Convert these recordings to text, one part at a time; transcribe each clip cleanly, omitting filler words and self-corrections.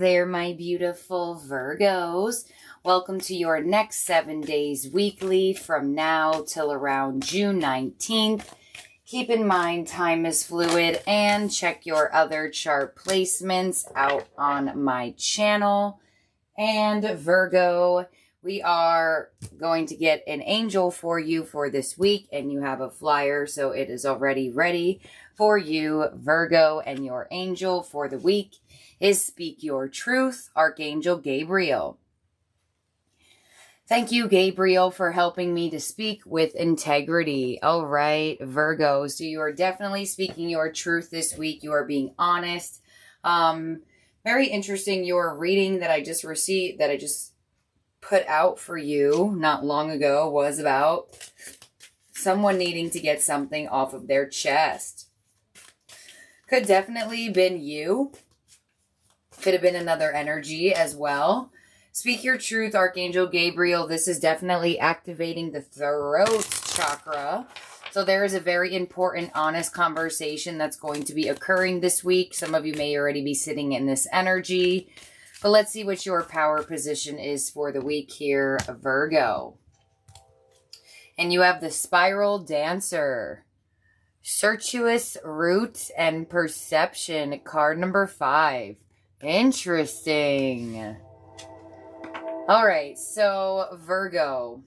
There, my beautiful Virgos. Welcome to your next 7 days weekly from now till around June 19th. Keep in mind, time is fluid, and check your other chart placements out on my channel. And Virgo, we are going to get an angel for you for this week, and you have a flyer, so it is already ready for you, Virgo, and your angel for the week is Speak Your Truth, Archangel Gabriel. Thank you, Gabriel, for helping me to speak with integrity. All right, Virgos, so you are definitely speaking your truth this week. You are being honest. Very interesting. Your reading that I just received, that I just put out for you not long ago, was about someone needing to get something off of their chest. Could definitely been you. Could have been another energy as well. Speak your truth, Archangel Gabriel. This is definitely activating the throat chakra. So there is a very important, honest conversation that's going to be occurring this week. Some of you may already be sitting in this energy. But let's see what your power position is for the week here, Virgo. And you have the Spiral Dancer. Circuitous Roots and Perception, card number 5. Interesting. All right, so Virgo,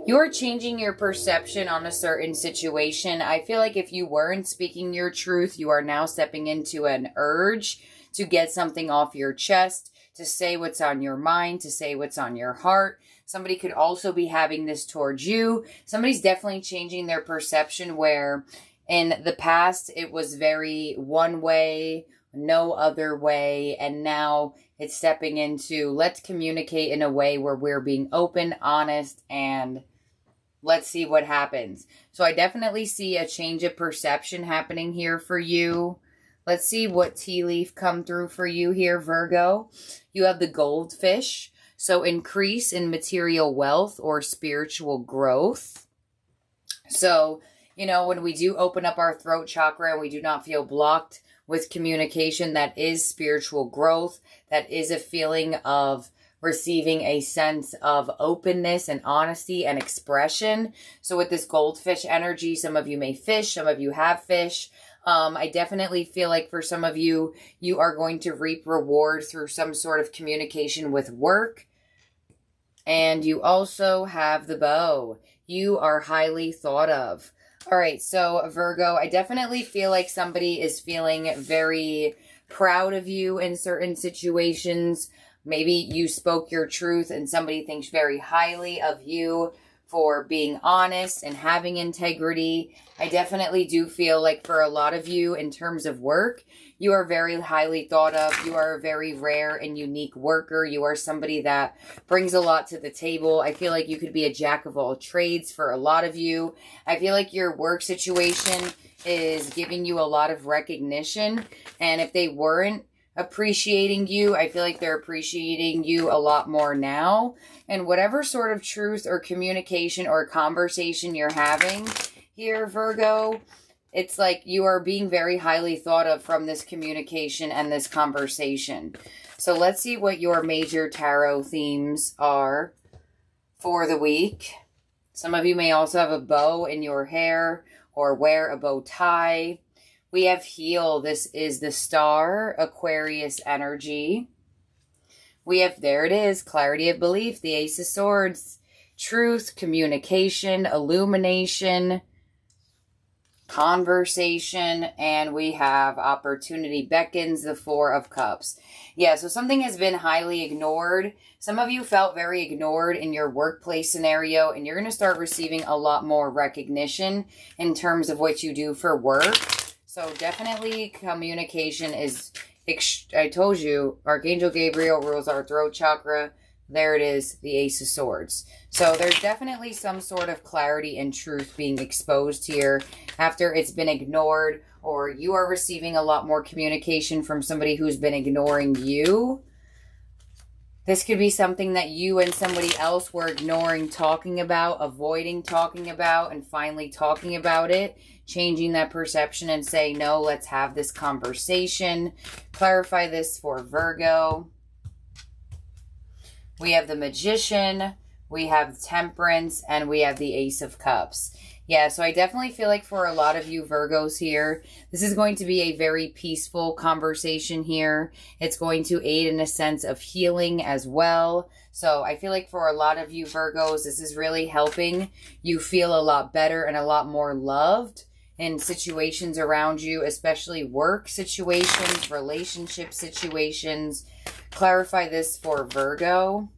you're changing your perception on a certain situation. I feel like if you weren't speaking your truth, you are now stepping into an urge to get something off your chest, to say what's on your mind, to say what's on your heart. Somebody could also be having this towards you. Somebody's definitely changing their perception where in the past, it was very one way, no other way, and now it's stepping into let's communicate in a way where we're being open, honest, and let's see what happens. So I definitely see a change of perception happening here for you. Let's see what tea leaf come through for you here, Virgo. You have the goldfish, so increase in material wealth or spiritual growth. So you know, when we do open up our throat chakra and we do not feel blocked with communication, that is spiritual growth. That is a feeling of receiving a sense of openness and honesty and expression. So with this goldfish energy, some of you may fish, some of you have fish. I definitely feel like for some of you, you are going to reap reward through some sort of communication with work. And you also have the bow. You are highly thought of. All right, so Virgo, I definitely feel like somebody is feeling very proud of you in certain situations. Maybe you spoke your truth and somebody thinks very highly of you for being honest and having integrity. I definitely do feel like for a lot of you in terms of work, you are very highly thought of. You are a very rare and unique worker. You are somebody that brings a lot to the table. I feel like you could be a jack of all trades for a lot of you. I feel like your work situation is giving you a lot of recognition. And if they weren't appreciating you, I feel like they're appreciating you a lot more now. And whatever sort of truth or communication or conversation you're having here, Virgo, it's like you are being very highly thought of from this communication and this conversation. So let's see what your major tarot themes are for the week. Some of you may also have a bow in your hair or wear a bow tie. We have heal. This is the star, Aquarius energy. We have, there it is, clarity of belief, the Ace of Swords, truth, communication, illumination, conversation, and we have opportunity beckons, the Four of Cups. Yeah, so something has been highly ignored. Some of you felt very ignored in your workplace scenario, and you're going to start receiving a lot more recognition in terms of what you do for work. So definitely communication is, I told you, Archangel Gabriel rules our throat chakra. There it is, the Ace of Swords. So there's definitely some sort of clarity and truth being exposed here after it's been ignored, or you are receiving a lot more communication from somebody who's been ignoring you. This could be something that you and somebody else were ignoring talking about, avoiding talking about, and finally talking about it changing that perception and say, no, let's have this conversation. Clarify this for Virgo. We have the Magician, we have Temperance, and we have the Ace of Cups. Yeah, so I definitely feel like for a lot of you Virgos here, this is going to be a very peaceful conversation here. It's going to aid in a sense of healing as well. So I feel like for a lot of you Virgos, this is really helping you feel a lot better and a lot more loved in situations around you, especially work situations, relationship situations. Clarify this for Virgo.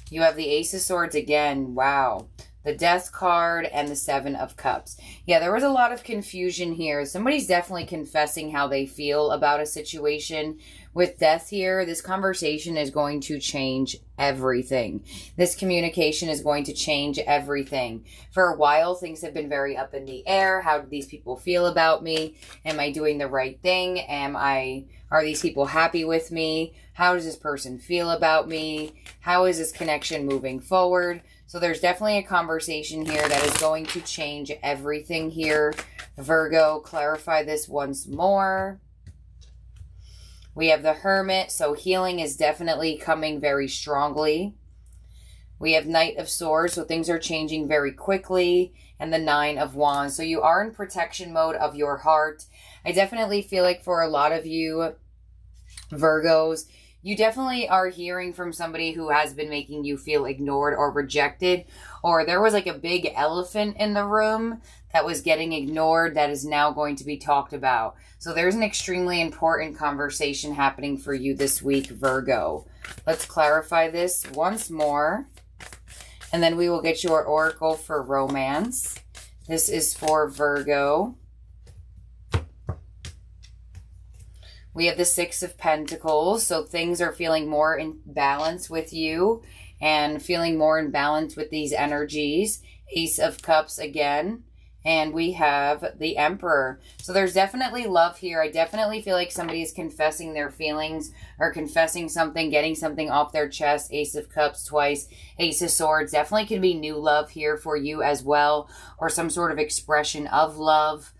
You have the Ace of Swords again. Wow. The Death card and the Seven of Cups. Yeah, there was a lot of confusion here. Somebody's definitely confessing how they feel about a situation. With Death here, this conversation is going to change everything. This communication is going to change everything. For a while, things have been very up in the air. How do these people feel about me? Am I doing the right thing? Are these people happy with me? How does this person feel about me? How is this connection moving forward? So there's definitely a conversation here that is going to change everything here. Virgo, clarify this once more. We have the Hermit, so healing is definitely coming very strongly. We have Knight of Swords, so things are changing very quickly. And the Nine of Wands. So you are in protection mode of your heart. I definitely feel like for a lot of you Virgos, you definitely are hearing from somebody who has been making you feel ignored or rejected. Or there was like a big elephant in the room that was getting ignored that is now going to be talked about. So there's an extremely important conversation happening for you this week, Virgo. Let's clarify this once more. And then we will get your oracle for romance. This is for Virgo. We have the Six of Pentacles. So things are feeling more in balance with you and feeling more in balance with these energies. Ace of Cups again. And we have the Emperor. So there's definitely love here. I definitely feel like somebody is confessing their feelings or confessing something, getting something off their chest. Ace of Cups twice. Ace of Swords. Definitely could be new love here for you as well. Or some sort of expression of love.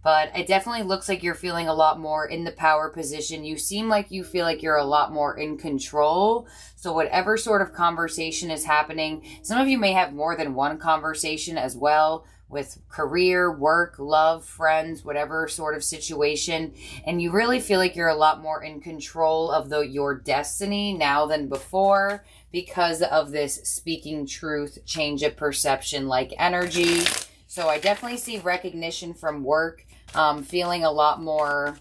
But it definitely looks like you're feeling a lot more in the power position. You seem like you feel like you're a lot more in control. So whatever sort of conversation is happening, some of you may have more than one conversation as well with career, work, love, friends, whatever sort of situation. And you really feel like you're a lot more in control of your destiny now than before because of this speaking truth, change of perception like energy. So I definitely see recognition from work, feeling a lot more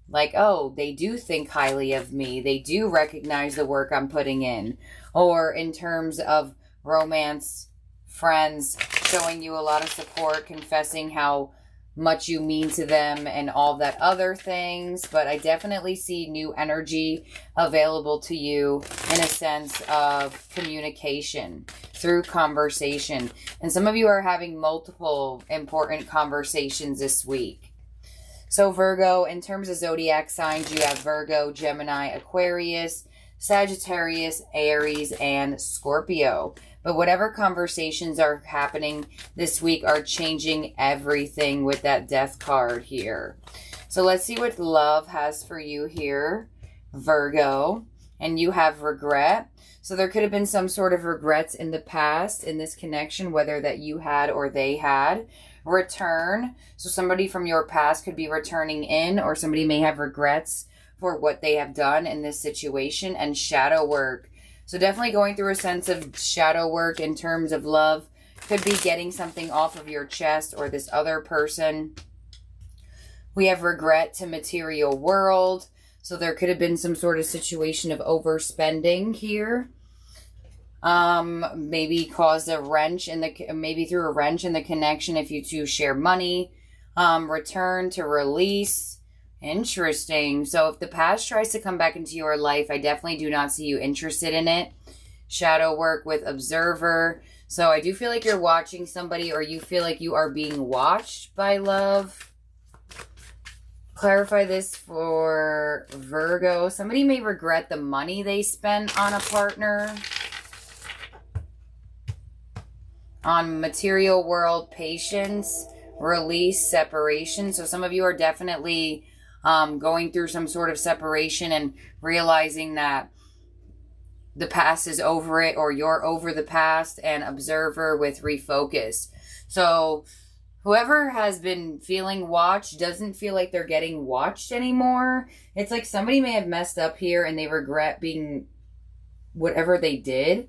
like, oh, they do think highly of me. They do recognize the work I'm putting in. Or in terms of romance, friends, showing you a lot of support, confessing how much you mean to them and all that other things. But I definitely see new energy available to you in a sense of communication through conversation. And some of you are having multiple important conversations this week. So Virgo, in terms of zodiac signs, you have Virgo, Gemini, Aquarius, Sagittarius, Aries, and Scorpio. But whatever conversations are happening this week are changing everything with that Death card here. So let's see what love has for you here, Virgo. And you have regret. So there could have been some sort of regrets in the past in this connection, whether that you had or they had. Return. So somebody from your past could be returning in, or somebody may have regrets for what they have done in this situation. And shadow work. So definitely going through a sense of shadow work in terms of love. Could be getting something off of your chest or this other person. We have regret to material world. So there could have been some sort of situation of overspending here. Maybe caused a wrench in the, maybe through a wrench in the connection if you two share money. Return to release. Interesting. So if the past tries to come back into your life, I definitely do not see you interested in it. Shadow work with observer. So I do feel like you're watching somebody, or you feel like you are being watched by love. Clarify this for Virgo. Somebody may regret the money they spent on a partner. On material world, patience, release, separation. So some of you are definitely going through some sort of separation and realizing that the past is over it, or you're over the past. And observer with refocus. So whoever has been feeling watched doesn't feel like they're getting watched anymore. It's like somebody may have messed up here and they regret being whatever they did.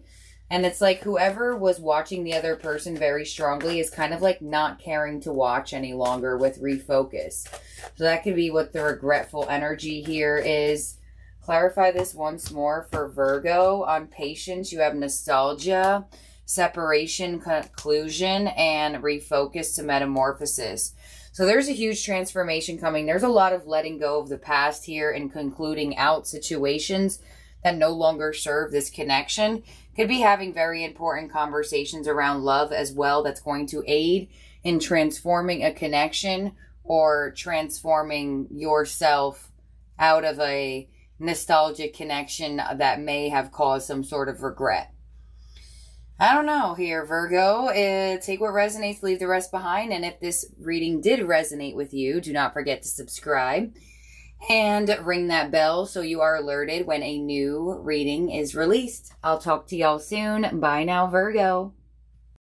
And it's like whoever was watching the other person very strongly is kind of like not caring to watch any longer with refocus. So that could be what the regretful energy here is. Clarify this once more for Virgo. On patience, you have nostalgia, separation, conclusion, and refocus to metamorphosis. So there's a huge transformation coming. There's a lot of letting go of the past here and concluding out situations that no longer serve this connection. Could be having very important conversations around love as well. That's going to aid in transforming a connection or transforming yourself out of a nostalgic connection that may have caused some sort of regret. I don't know here, Virgo. Take what resonates, leave the rest behind. And if this reading did resonate with you, do not forget to subscribe and ring that bell so you are alerted when a new reading is released. I'll talk to y'all soon. Bye now, Virgo.